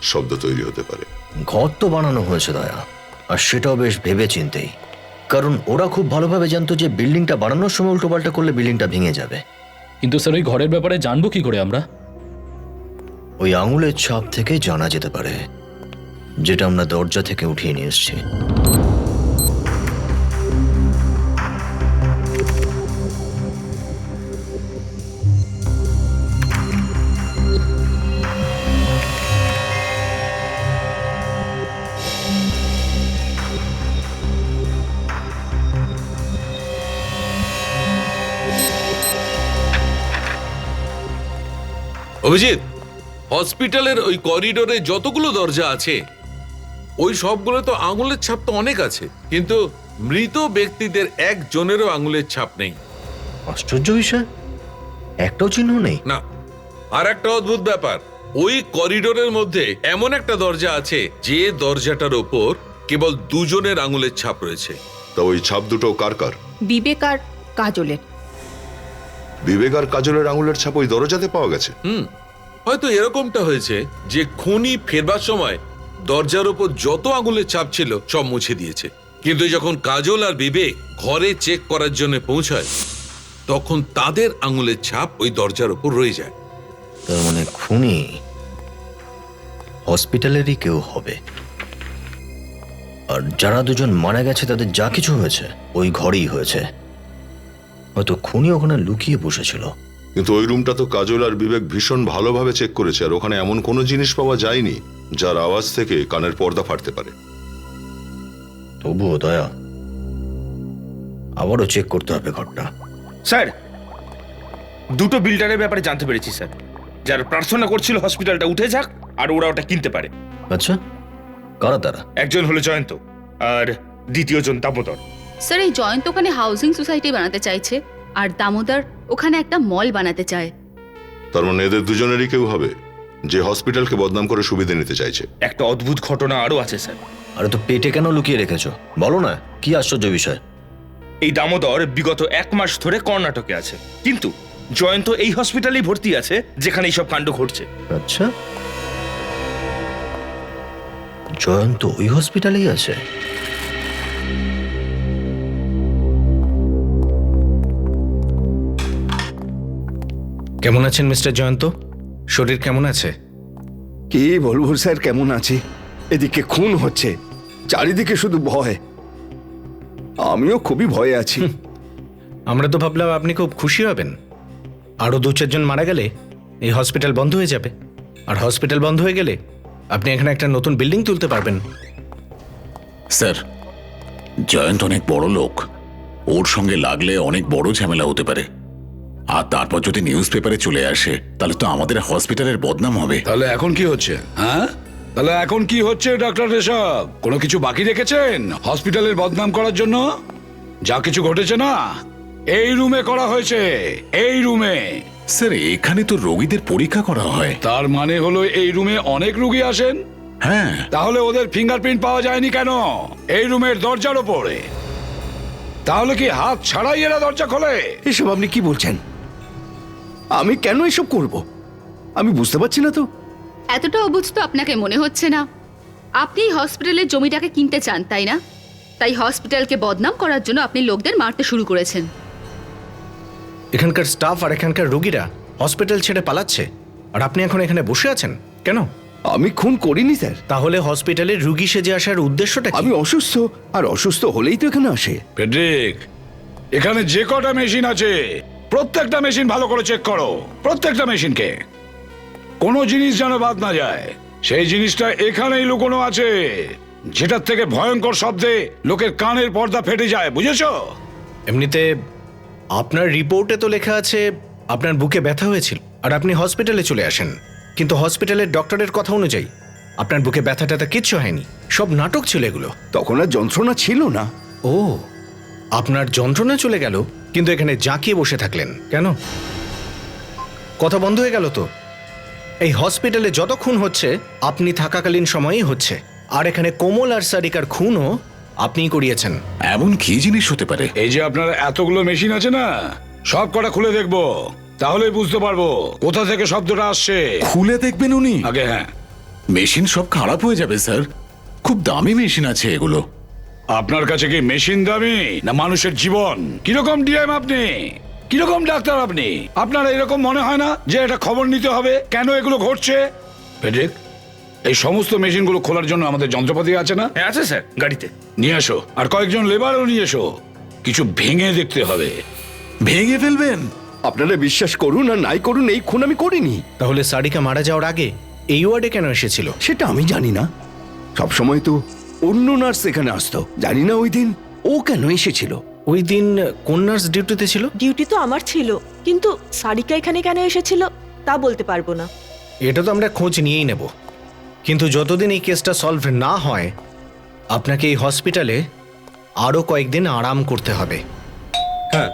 শব্দ তৈরি হতে পারে। ঘর তো বানানো হয়েছে দয়া, আর সেটাও বেশ ভেবে চিন্তেই, কারণ ওরা খুব ভালোভাবে জানতো যে বিল্ডিংটা বানানোর সময় উল্টোপাল্টা করলে বিল্ডিংটা ভেঙে যাবে। কিন্তু স্যার ওই ঘরের ব্যাপারে জানবো কি করে আমরা? ওই আঙুলের ছাপ থেকে জানা যেতে পারে, যেটা আমরা দরজা থেকে উঠিয়ে নিয়ে এসেছি। অভিজিৎ, হসপিটালের ওই করিডোরে যতগুলো দরজা আছে ওই সবগুলো তো আঙুলের ছাপ তো অনেক আছে, কিন্তু মৃত ব্যক্তিদের একজনেরও আঙুলের ছাপ নেই। আশ্চর্য বিষয়, একটাও চিহ্ন নেই। না, আর একটা অদ্ভুত ব্যাপার, ওই করিডোরের মধ্যে এমন একটা দরজা আছে যে দরজাটার ওপর কেবল দুজনের আঙুলের ছাপ রয়েছে। তা ওই ছাপ দুটো কার কার? বিবেক আর কাজলের। বিবেক আর কাজলের আঙুলের ছাপ ওই দরজাতে পাওয়া গেছে। হয়তো এরকমটা হয়েছে যে খুনি ফেরবার সময় দরজার ওপর যত আঙুলের ছাপ ছিল সব মুছে দিয়েছে, কিন্তু যখন কাজল আর বিবেক ঘরে চেক করার জন্য পৌঁছায় তখন তাদের আঙুলের ছাপ ওই দরজার ওপর রয়ে যায়। তার মানে খুনি হসপিটালেরই কেউ হবে, আর যারা দুজন মারা গেছে তাদের যা কিছু হয়েছে ওই ঘরেই হয়েছে। হয়তো খুনি ওখানে লুকিয়ে বসেছিল। কিন্তু ওই রুমটা তো কাজল আর বিবেক ভীষণ ভালোভাবে চেক করেছে, আর ওখানে এমন কোনো জিনিস পাওয়া যায়নি যার আওয়াজ থেকে কানের পর্দা ফাটতে পারে। তবুও দয়া, আবারও চেক করতে হবে ঘরটা। স্যার, দুটো বিল্ডারের ব্যাপারে জানতে পেরেছি স্যার, যারা প্রার্থনা করছিল হসপিটালটা উঠে যাক আর ওরা ওটা কিনতে পারে। আচ্ছা, কারা তারা? একজন হলো জয়ন্ত আর দ্বিতীয়জন দামোদর। স্যার, এই জয়ন্ত ওখানে হাউজিং সোসাইটি বানাতে চাইছে, আর দামোদর ওখানে একটা মল বানাতে চায়। তার মানে এদের দুজনেরই কেউ হবে যে হসপিটালকে বদনাম করে সুবিধা নিতে চাইছে। একটা অদ্ভুত ঘটনা আরো আছে স্যার। আরে তো পেটে কেন লুকিয়ে রেখেছো, বলো না, কি আশ্চর্য বিষয়। এই দামোদর বিগত 1 মাস ধরে কর্ণাটকে আছে, কিন্তু জয়ন্ত এই হসপিটালেই ভর্তি আছে যেখানে এইসব কাণ্ড ঘটছে। আচ্ছা, জয়ন্ত ওই হসপিটালেই আছে? কেমন আছেন মিস্টার জয়ন্ত? শরীর কেমন আছে? কি বলবো স্যার, কেমন আছে? এদিকে খুন হচ্ছে, চারিদিকে শুধু ভয়। আমিও খুবই ভয়ে আছি। আমরা তো ভাবলাম আপনি খুব খুশি হবেন। আরও 2-4 জন মারা গেলে এই হসপিটাল বন্ধ হয়ে যাবে, আর হসপিটাল বন্ধ হয়ে গেলে আপনি এখানে একটা নতুন বিল্ডিং তুলতে পারবেন। স্যার, জয়ন্ত অনেক বড় লোক, ওর সঙ্গে লাগলে অনেক বড় ঝামেলা হতে পারে। আর তারপর যদি নিউজ পেপারে চলে আসে তাহলে তো আমাদের হসপিটালের বদনাম হবে। তাহলে এখন কি হচ্ছে? হ্যাঁ, তাহলে এখন কি হচ্ছে ডক্টর ঋষভ? কোনো কিছু বাকি রেখেছেন হসপিটালের বদনাম করার জন্য? যা কিছু ঘটেছে না এই রুমে করা হয়েছে, এই রুমে। স্যার, এখানে তো রোগীদের পরীক্ষা করা হয়। তার মানে হলো এই রুমে অনেক রোগী আসেন। হ্যাঁ, তাহলে ওদের ফিঙ্গারপ্রিন্ট পাওয়া যায়নি কেন এই রুমের দরজার ওপরে? তাহলে কি হাত ছাড়াই এরা দরজা খোলে? এসব আপনি কি বলছেন? আমি কেন এসব করব? আমি বুঝতে পারছি না তো। এতটা অবুঝ তো আপনাকে মনে হচ্ছে না। আপনি হসপিটালের জমিটাকে কিনতে চান, তাই না? তাই হসপিটালকে বদনাম করার জন্য আপনি লোকদের মারতে শুরু করেছেন। এখানকার স্টাফ আর এখানকার রোগীরা হসপিটাল ছেড়ে পালাচ্ছে, আর আপনি এখন এখানে বসে আছেন কেন? আমি খুন করিনি স্যার। তাহলে হসপিটালের রুগী সেজে আসার উদ্দেশ্যটা কি? আমি অসুস্থ, আর অসুস্থ হলেই তো এখানে আসে। ফেডরিক, এখানে যে কটা মেশিন আছে প্রত্যেকটা মেশিন ভালো করে চেক করো, প্রত্যেকটা মেশিনকে। কোনো জিনিস যেন বাদ না যায়। সেই জিনিসটা এখানেই লুকোনো আছে, যেটার থেকে ভয়ঙ্কর শব্দে লোকের কানের পর্দা ফেটে যায়, বুঝেছো? এমনিতে আপনার রিপোর্টে তো লেখা আছে আপনার বুকে ব্যথা হয়েছিল আর আপনি হসপিটালে চলে আসেন, কিন্তু হসপিটালের ডক্টরের কথা অনুযায়ী আপনার বুকে ব্যথা ট্যাথা কিচ্ছু হয়নি, সব নাটক ছিল এগুলো। তখন আর যন্ত্রণা ছিল না। ও, আপনার যন্ত্রণা চলে গেল, কিন্তু এখানে জাঁকিয়ে বসে থাকলেন কেন? কথা বন্ধ হয়ে গেল তো? এই হসপিটালে যত খুন হচ্ছে আপনি থাকাকালীন সময়েই হচ্ছে, আর এখানে কোমল আর সারিকার খুনও আপনিই করিয়েছেন। এমন কি জিনিস হতে পারে? এই যে আপনার এতগুলো মেশিন আছে না, সব কটা খুলে দেখবো, তাহলেই বুঝতে পারবো কোথা থেকে শব্দটা আসছে। খুলে দেখবেন উনি? আগে হ্যাঁ। মেশিন সব খারাপ হয়ে যাবে স্যার, খুব দামি মেশিন আছে এগুলো। আপনার কাছে কি মেশিন দামি না মানুষের জীবন? কিরকম ডিএম আপনি? কিরকম ডাক্তার আপনি? আপনার এরকম মনে হয় না যে এটা খবর নিতে হবে কেন এগুলো ঘটছে? ফেডরিক, এই সমস্ত মেশিনগুলো খোলার জন্য আমাদের যন্ত্রপাতি আছে না? আছে স্যার, গাড়িতে নিয়ে আসো, আর কয়েকজন লেবারও নিয়ে এসো। কিছু ভেঙে দেখতে হবে। ভেঙে ফেলবেন? আপনারা বিশ্বাস করুন আর নাই করুন, এই খুন আমি করিনি। তাহলে সারিকা মারা যাওয়ার আগে এই ওয়ার্ডে কেন এসেছিল? সেটা আমি জানি না। সবসময় তো অন্য নার্স এখানে আসতো, জানি না ওই দিন ও কেন এসেছিল। ওই দিন কোন নার্স ডিউটিতে ছিল? ডিউটি তো আমার ছিল, কিন্তু সারিকা এখানে কেন এসেছিল তা বলতে পারবো না। এটা তো আমরা খোঁজ নিয়েই নেব, কিন্তু যতদিন এই কেসটা সলভ না হয় আপনাকে এই হসপিটালে আরও কয়েকদিন আরাম করতে হবে। হ্যাঁ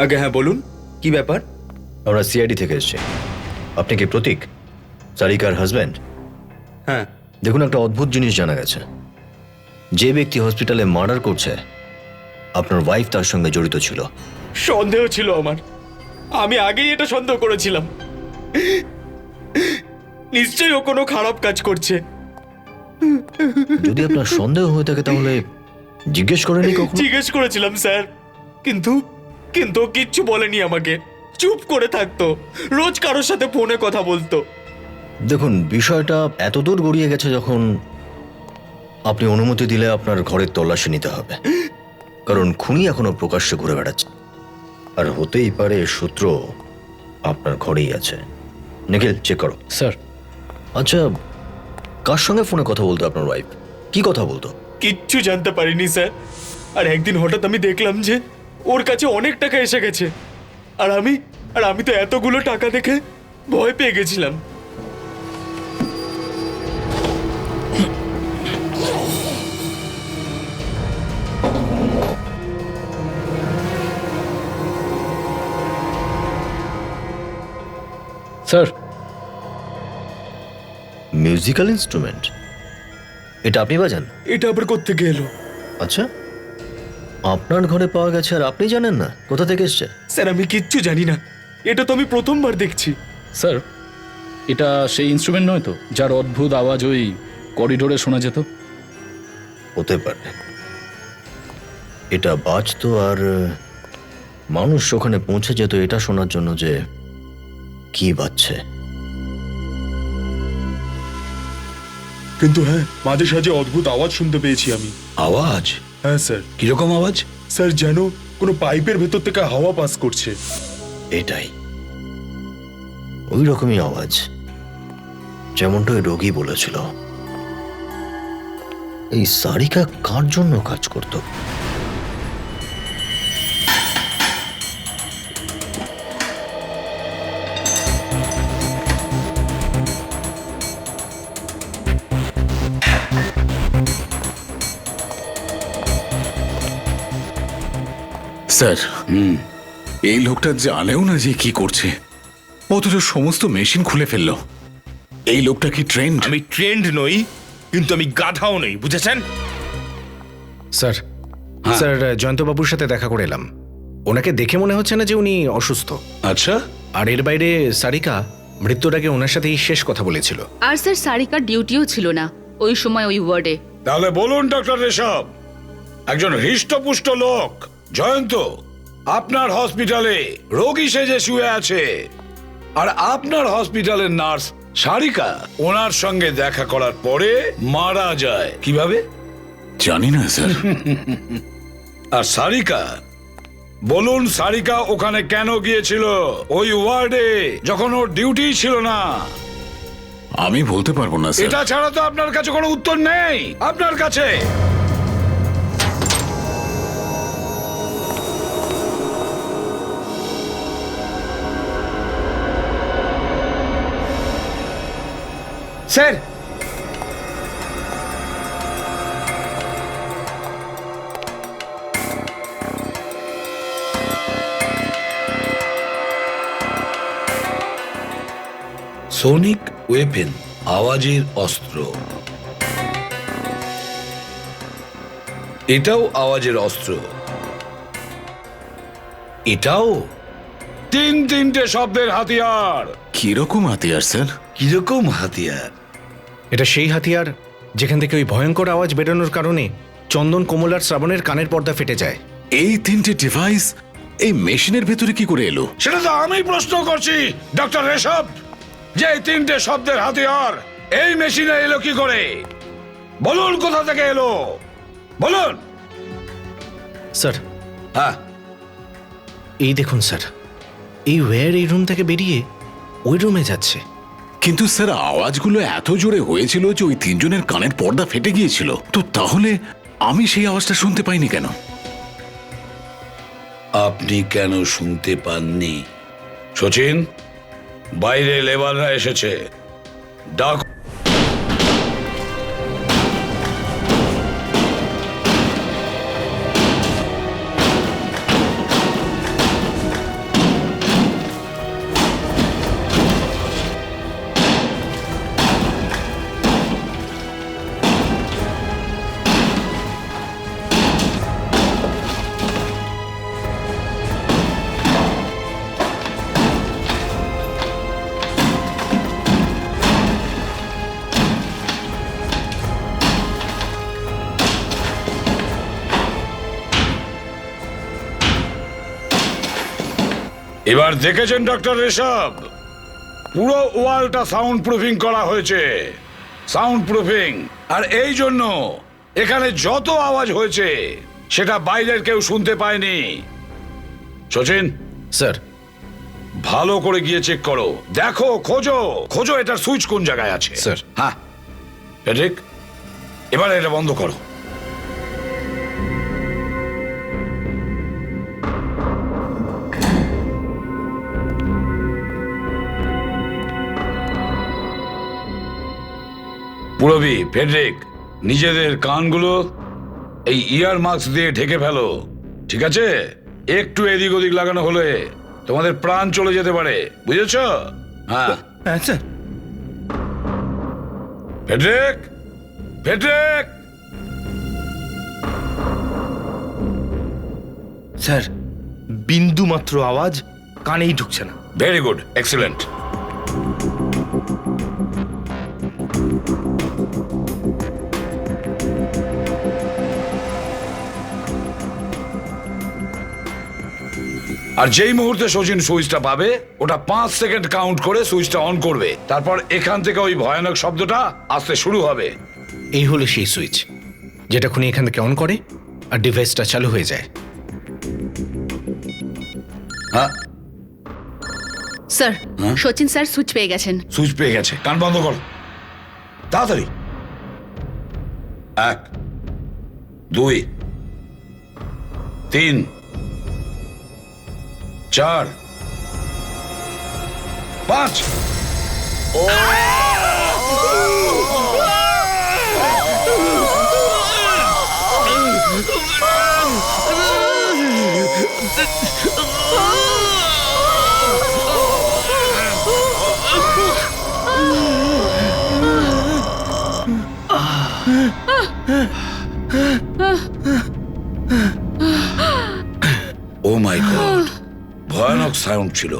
আগে হ্যাঁ বলুন, কি ব্যাপার? আমরা সিআইডি থেকে এসেছি। আপনি কি প্রতীক, সারিকার হাজব্যান্ড? হ্যাঁ। দেখুন, একটা অদ্ভুত জিনিস জানা গেছে। যে ব্যক্তি হসপিটালে মার্ডার করছে আপনার ওয়াইফ তার সঙ্গে জড়িত ছিল। সন্দেহ ছিল আমার, আমি আগেই এটা সন্দেহ করেছিলাম। নিশ্চয়ই ও কোনো খারাপ কাজ করছে। যদি আপনার সন্দেহ হয়ে থাকে তাহলে জিজ্ঞেস করেনি কখনো? জিজ্ঞেস করেছিলাম স্যার, কিন্তু কিন্তু ও কিচ্ছু বলেনি আমাকে, চুপ করে থাকতো, রোজ কারোর সাথে ফোনে কথা বলতো। দেখুন, বিষয়টা এত দূর গড়িয়ে গেছে যখন আপনি অনুমতি দিলে আপনার ঘরের তল্লাশি নিতে হবে, কারণ খুনি এখনো প্রকাশ্যে ঘুরে বেড়াচ্ছে, আর হতেই পারে সূত্র আপনার ঘরেই আছে। নিখিল, চেক করো। স্যার। আচ্ছা, কার সঙ্গে ফোনে কথা বলতো আপনার ওয়াইফ? কি কথা বলতো? কিচ্ছু জানতে পারিনি স্যার। আর একদিন হঠাৎ আমি দেখলাম যে ওর কাছে অনেক টাকা এসে গেছে, আর আমি তো এতগুলো টাকা দেখে ভয় পেয়ে গেছিলাম। Sir, musical instrument? এটা আপনি বাজান? এটা আবার কোত্থেকে এলো? আচ্ছা, আপনার ঘরে পাওয়া গেছে আর আপনি জানেন না কোথা থেকে এসছে? স্যার, আমি কিচ্ছু জানি না, এটা তো আমি প্রথমবার দেখছি। স্যার, এটা সেই ইনস্ট্রুমেন্ট নয় তো যার অদ্ভুত আওয়াজ ওই করিডোরে শোনা যেত? হতে পারে। এটা বাজতো আর মানুষ ওখানে পৌঁছে যেত এটা শোনার জন্য যে কি বাজছে? কিন্তু হ্যাঁ, মাঝে সাঝে অদ্ভুত আওয়াজ শুনতে পেয়েছি আমি। আওয়াজ? হ্যাঁ স্যার। কিরকম আওয়াজ? স্যার যেন কোনো পাইপের ভেতর থেকে হাওয়া পাস করছে। এটাই ওই রকমই আওয়াজ, যেমনটা ওই রোগী বলেছিল। এই সারিকা কার জন্য কাজ করত? স্যার, এই লোকটা জানেও না যে কি করছে, অথচ সমস্ত মেশিন খুলে ফেললো। এই লোকটা কি ট্রেন্ড? আমি ট্রেন্ড নই, কিন্তু আমি গাধাও নই, বুঝেছেন? স্যার, স্যার জয়ন্তবাবুর সাথে দেখা করে এলাম। ওনাকে দেখে মনে হচ্ছে না যে উনি অসুস্থ। আচ্ছা। আর এর বাইরে সারিকা মৃত্যুর আগে ওনার সাথেই শেষ কথা বলেছিল। আর স্যার সারিকার ডিউটিও ছিল না ওই সময় ওই ওয়ার্ডে। তাহলে বলুন ডক্টর ঋষভ, একজন হৃষ্টপুষ্ট লোক জয়ন্ত আপনার হসপিটালে রোগী সেজে শুয়ে আছে, আর আপনার হসপিটালের নার্স সারিকা ওনার সঙ্গে দেখা করার পরে মারা যায় কিভাবে? জানি না স্যার। আর সারিকা, বলুন সারিকা ওখানে কেন গিয়েছিল ওই ওয়ার্ডে যখন ওর ডিউটি ছিল না? আমি বলতে পারবো না স্যার। এটা ছাড়া তো আপনার কাছে কোনো উত্তর নেই আপনার কাছে। স্যার, সোনিক ওয়েপেন, আওয়াজের অস্ত্র। এটাও আওয়াজের অস্ত্র, এটাও তিনটে শব্দের হাতিয়ার। কিরকম হাতিয়ার স্যার? কিরকম হাতিয়ার? এটা সেই হাতিয়ার যেখান থেকে ওই ভয়ঙ্কর আওয়াজ বেরোনোর কারণে চন্দন, কোমল আর শ্রাবণের কানের পর্দা ফেটে যায়। এই তিনটে ডিভাইস এই মেশিনের ভেতরে কি করে এলো? সেটা তো আমি প্রশ্ন করছি ডক্টর ঋষভ, যে এই তিনটে শব্দের হাতিয়ার এই মেশিনে এলো কি করে? বলুন কোথা থেকে এলো, বলুন। স্যার, হ্যাঁ, এই দেখুন স্যার, এই ওয়্যার এই রুম থেকে বেরিয়ে ওই রুমে যাচ্ছে। কিন্তু স্যার আওয়াজগুলো এত জোরে হয়েছিল যে ওই তিনজনের কানের পর্দা ফেটে গিয়েছিল। তো তাহলে আমি সেই আওয়াজটা শুনতে পাইনি কেন? আপনি কেন শুনতে পাননি? সচিন, বাইরে লেবাররা এসেছে, ডাক। এবার দেখেছেন ডক্টর ঋষভ, পুরো ওয়ালটা সাউন্ড প্রুফিং করা হয়েছে, সাউন্ড প্রুফিং। আর এই জন্য এখানে যত আওয়াজ হয়েছে সেটা বাইরের কেউ শুনতে পায়নি। সচিন স্যার, ভালো করে গিয়ে চেক করো, দেখো, খোঁজো খোঁজো এটার সুইচ কোন জায়গায় আছে। স্যার। হ্যাঁ প্যাট্রিক, এবার এটা বন্ধ করো। পুরবি, ফেডরিক, নিজেদের কানগুলো এই ইয়ার মাস্ক দিয়ে ঢেকে ফেলো, ঠিক আছে? একটু এদিক ওদিক লাগানো হলে তোমাদের প্রাণ চলে যেতে পারে, বুঝেছ? হ্যাঁ স্যার। Friedrich, Friedrich. স্যার, বিন্দু মাত্র আওয়াজ কানেই ঢুকছে না। Very good, excellent. আর যেই মুহূর্তে সচিন সুইচটা পাবে ওটা 5 সেকেন্ড কাউন্ট করে সুইচটা অন করবে, তারপর এখান থেকে ওই ভয়ানক শব্দটা আসতে শুরু হবে। এই হলো সেই সুইচ যেটা খুনি এখান থেকে অন করে আর ডিভাইসটা চালু হয়ে যায়। হ্যাঁ, স্যার সচিন স্যার সুইচ পেয়ে গেছেন। সুইচ পেয়ে গেছে, কান বন্ধ করো তাড়াতাড়ি। 1 2 3 4 5। ও মাই গড, ভয়ানক সাউন্ড ছিল।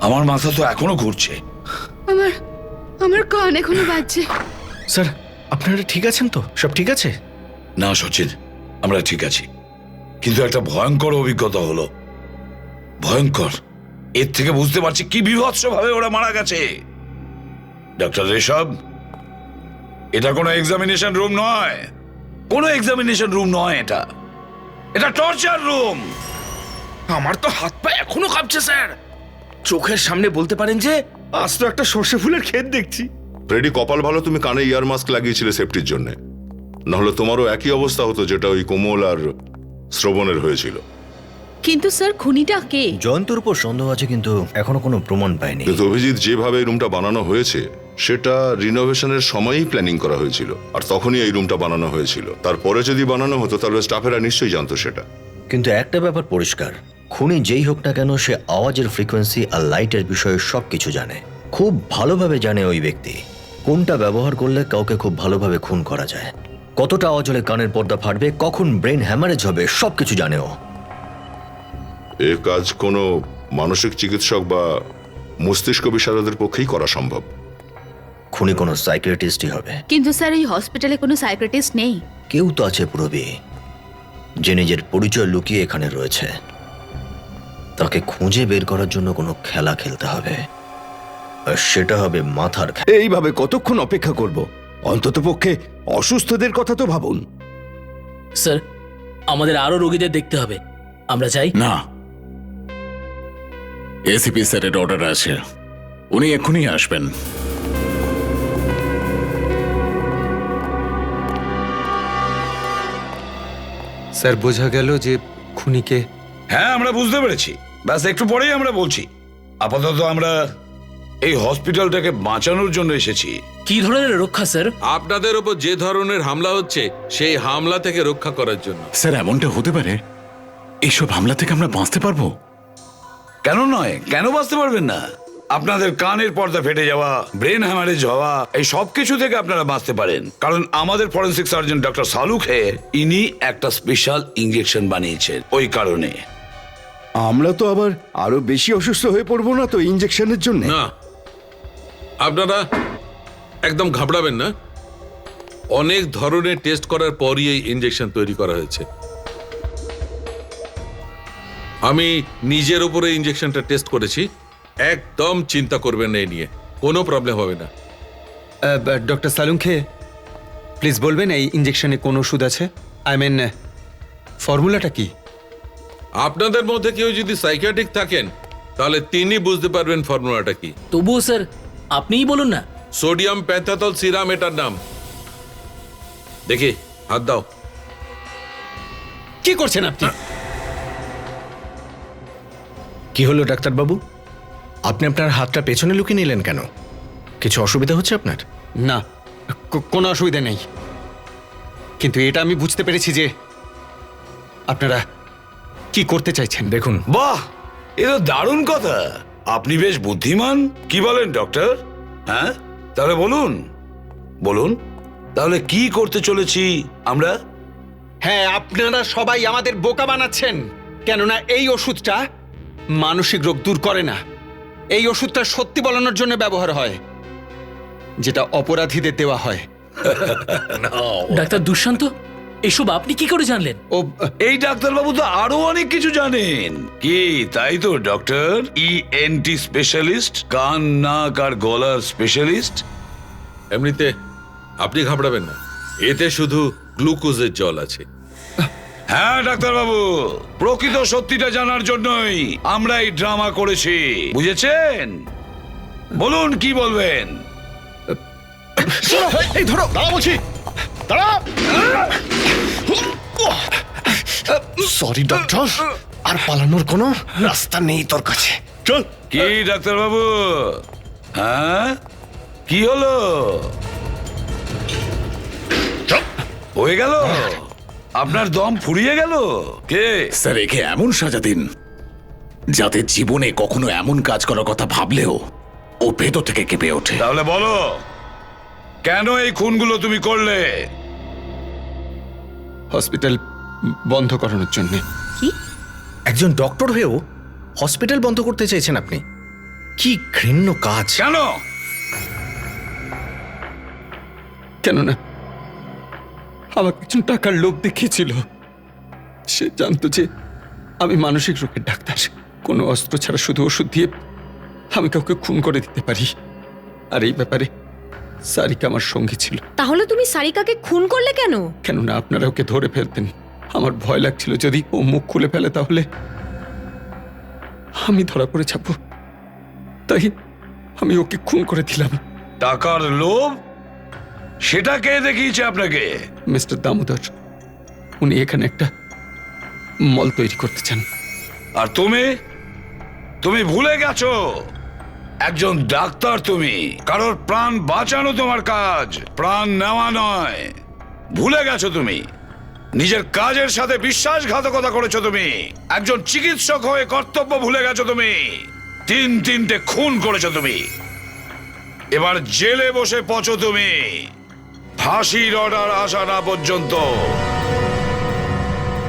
আমার মাথা তো এখনো ঘুরছে। আমার কান এখনো বাজছে। স্যার আপনারা ঠিক আছেন তো? সব ঠিক আছে? না সচিন, আমরা ঠিক আছি, কিন্তু একটা ভয়ঙ্কর অভিজ্ঞতা হলো। ভয়ঙ্কর, এর থেকে বুঝতে পারছি কি বিভৎসভাবে ওরা মারা গেছে। ডক্টর ঋষভ, এটা কোনো এক্সামিনেশন রুম নয়, কোনো এক্সামিনেশন রুম নয়, এটা এটা টর্চার রুম। আমার তো হাত পা এখনো কাঁপছে স্যার। চোখের সামনে বলতে পারেন যে আজ তো একটা সর্ষে ফুলের ক্ষেত দেখছি। ফ্রেডি, কপাল ভালো তুমি কানে ইয়ার মাস্ক লাগিয়েছিলে সেফটির জন্য, নাহলে তোমারও একই অবস্থা হতো যেটা ওই কোমল আর শ্রবণের হয়েছিল। কিন্তু স্যার খুনিটা কে? জয়ন্তর উপর সন্দেহ আছে কিন্তু এখনো কোনো প্রমাণ পায়নি। কিন্তু অভিজিৎ, যেভাবে এই রুমটা বানানো হয়েছে সেটা রিনোভেশনের সময়ই প্ল্যানিং করা হয়েছিল, আর তখনই এই রুমটা বানানো হয়েছিল। তারপরে যদি বানানো হতো তাহলে স্টাফেরা নিশ্চয়ই জানতো সেটা। কিন্তু একটা ব্যাপার পরিষ্কার, খুনি যেই হোক না কেন সে আওয়াজের ফ্রিকোয়েন্সি আর লাইটের বিষয়ে সবকিছু জানে। খুব ভালোভাবে জানে ওই ব্যক্তি কোনটা ব্যবহার করলে কাউকে খুব ভালোভাবে খুন করা যায়, কতটা আওয়াজ হলে কানের পর্দা ফাটবে, কখন ব্রেন হ্যামারেজ হবে, সবকিছু জানে ও। এ কাজ কোনো মানসিক চিকিৎসক বা মস্তিষ্ক বিশারদের পক্ষেই করা সম্ভব। খুনি কোনো সাইকিয়াট্রিস্টই হবে। কিন্তু স্যার এই হসপিটালে কোনো সাইকিয়াট্রিস্ট নেই। কেউ তো আছে পুরবী, যে নিজের পরিচয় লুকিয়ে এখানে রয়েছে। তাকে খুঁজে বের করার জন্য কোনো খেলা খেলতে হবে, আর সেটা হবে মাথার খেলা। এইভাবে কতক্ষণ অপেক্ষা করব? অন্তত পক্ষে অসুস্থদের কথা তো ভাবুন। স্যার, আমাদের আরো রোগীদের দেখতে হবে, আমরা চাই। না, এসিপি স্যারের অর্ডার আছে, উনি এক্ষুনি আসবেন। স্যার, বোঝা গেল যে খুনিকে। হ্যাঁ, আমরা বুঝতে পেরেছি, ব্যাস একটু পরেই আমরা বলছি। আপাতত আমরা এই হসপিটালটাকে বাঁচানোর জন্য এসেছি। কি ধরনের রক্ষা স্যার? আপনাদের ওপর যে ধরনের হামলা হচ্ছে সেই হামলা থেকে রক্ষা করার জন্য। স্যার, এমনটা হতে পারে এইসব হামলা থেকে আমরা বাঁচতে পারবো? কেন নয়, কেন বাঁচতে পারবেন না? আপনাদের কানের পর্দা ফেটে যাওয়া, ব্রেন হ্যামারেজ হওয়া, এই সব কিছু থেকে আপনারা বাঁচতে পারেন, কারণ আমাদের ফরেন্সিক সার্জন ডক্টর সালুখে ইনি একটা স্পেশাল ইনজেকশন বানিয়েছেন। ওই কারণে আমরা তো আবার আরো বেশি অসুস্থ হয়ে পড়বো না তো ইনজেকশনের জন্য? না, আপনারা একদম ঘাবড়াবেন না। অনেক ধরনের টেস্ট করার পরই এই ইনজেকশন তৈরি করা হয়েছে। আমি নিজের উপরে ইনজেকশনটা টেস্ট করেছি, একদম চিন্তা করবেন না, এই নিয়ে কোনো প্রবলেম হবে না। ডক্টর সালুখে, প্লিজ বলবেন এই ইনজেকশনে কোন ওষুধ আছে? আই মিন, ফর্মুলাটা কি? আপনাদের মধ্যে কেউ যদি সাইকিয়াট্রিক থাকেন তাহলে তিনি বুঝতে পারবেন ফর্মুলাটা কি। তবুও স্যার আপনিই বলুন না। সোডিয়াম প্যান্থাথল সিরাম এটার নাম। দেখি, হাত দাও। কি করছেন আপনি? কি হলো ডাক্তারবাবু, আপনি আপনার হাতটা পেছনে লুকিয়ে নিলেন কেন? কিছু অসুবিধা হচ্ছে আপনার? না, কোনো অসুবিধা নেই, কিন্তু এটা আমি বুঝতে পেরেছি যে আপনারা কি করতে চাইছেন। দেখুন, বাহ, এ তো দারুণ কথা। আপনি বেশ বুদ্ধিমান, কি বলেন ডক্টর? হ্যাঁ, তাহলে বলুন বলুন, তাহলে কি করতে চলেছি আমরা? হ্যাঁ, আপনারা সবাই আমাদের বোকা বানাচ্ছেন, কেননা এই ওষুধটা মানসিক রোগ দূর করে না। এই ওষুধটা সত্যি বলানোর জন্য ব্যবহার হয়, যেটা অপরাধীদের দেওয়া হয়। ডাক্তার দুষ্যন্ত, এসব আপনি কি করে জানলেন? ও এই ডাক্তারবাবু তো আরো অনেক কিছু জানেন। কি তাই তো ডক্টর? ENT স্পেশালিস্ট, কান নাক আর গলার স্পেশালিস্ট। এমনিতে আপনি ঘাবড়াবেন না, এতে শুধু গ্লুকোজের জল আছে। হ্যাঁ ডাক্তারবাবু, প্রকৃত সত্যিটা জানার জন্যই আমরা এই ড্রামা করেছি, বুঝেছেন? বলুন কি বলবেন। এই ধরো, দাঁড়া বলছি, দাঁড়া। সরি ডক্টর, আর পালানোর কোনো রাস্তা নেই তোর কাছে। চল। কি ডাক্তারবাবু, হ্যাঁ কি হলো? হয়ে গেল? আপনার দম ফুরিয়ে গেল? কে? স্যার, একে এমন সাজা দিন যাতে জীবনে কখনো এমন কাজ করার কথা ভাবলেও ও ভেতর থেকে কেঁপে ওঠে। তাহলে বলো, কেন এই খুনগুলো তুমি করলে? হসপিটাল বন্ধ করানোর জন্য। কি? একজন ডক্টর হয়েও হসপিটাল বন্ধ করতে চাইছেন আপনি? কি ঘৃণ্য কাজ! কেন? কেন না, আমাকে একজন টাকার লোভ দেখিয়েছিল। সে জানতো যে আমি মানসিক রোগের ডাক্তার, কোনো অস্ত্র ছাড়া শুধু ওষুধ দিয়ে আমি কাউকে খুন করে দিতে পারি। আর এই ব্যাপারে সারিকা আমার সঙ্গী ছিল। তাহলে তুমি সারিকাকে খুন করলে কেন? কেননা আপনারা ওকে ধরে ফেলতেন। আমার ভয় লাগছিল যদি ও মুখ খুলে ফেলে তাহলে আমি ধরা পড়ে যাব, তাই আমি ওকে খুন করে দিলাম। টাকার লোভ? সেটা কে দেখিয়েছে আপনাকে? মিস্টার দামোদর, উনি এখানে একটা মল তৈরি করতে চান। আর তুমি তুমি ভুলে গেছো একজন ডাক্তার, তুমি কারোর প্রাণ বাঁচানো তোমার কাজ, প্রাণ নেওয়া নয়। ভুলে গেছো তুমি নিজের কাজের সাথে বিশ্বাসঘাতকতা করেছো। তুমি একজন চিকিৎসক হয়ে কর্তব্য ভুলে গেছো। তুমি তিনটে খুন করেছো। তুমি এবার জেলে বসে পচো। তুমি ফাঁসির অর্ডার আসা না পর্যন্ত।